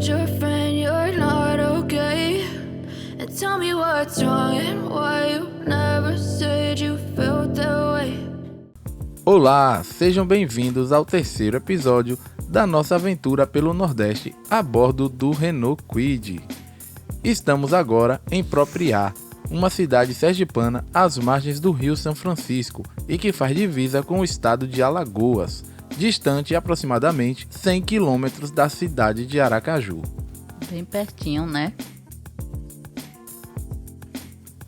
told your friend you're not okay? And tell me what's wrong and why you never said you felt that way. Olá, sejam bem-vindos ao terceiro episódio da nossa aventura pelo Nordeste a bordo do Renault Kwid. Estamos agora em Propriá, uma cidade sergipana às margens do Rio São Francisco e que faz divisa com o estado de Alagoas, distante aproximadamente 100 quilômetros da cidade de Aracaju. Bem pertinho, né?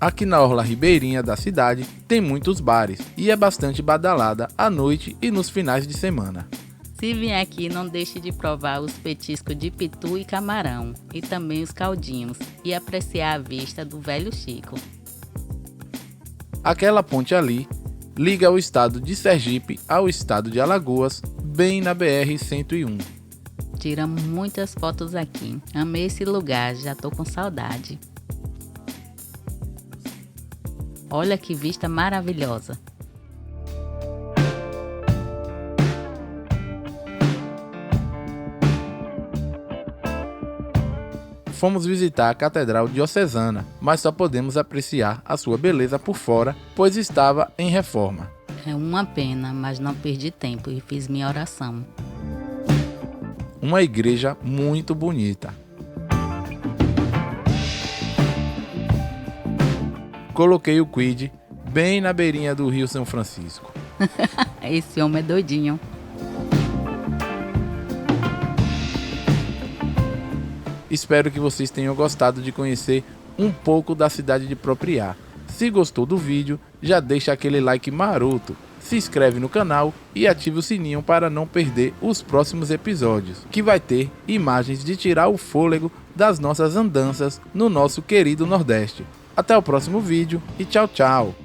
Aqui na orla ribeirinha da cidade tem muitos bares e é bastante badalada à noite e nos finais de semana. Se vier aqui, não deixe de provar os petiscos de pitu e camarão, e também os caldinhos, e apreciar a vista do Velho Chico. Aquela ponte ali liga o estado de Sergipe ao estado de Alagoas, bem na BR-101. Tiramos muitas fotos aqui. Amei esse lugar, já tô com saudade. Olha que vista maravilhosa. Fomos visitar a Catedral Diocesana, mas só podemos apreciar a sua beleza por fora, pois estava em reforma. É uma pena, mas não perdi tempo e fiz minha oração. Uma igreja muito bonita. Coloquei o Kwid bem na beirinha do Rio São Francisco. Esse homem é doidinho. Espero que vocês tenham gostado de conhecer um pouco da cidade de Propriá. Se gostou do vídeo, já deixa aquele like maroto, se inscreve no canal e ative o sininho para não perder os próximos episódios, que vai ter imagens de tirar o fôlego das nossas andanças no nosso querido Nordeste. Até o próximo vídeo e tchau, tchau!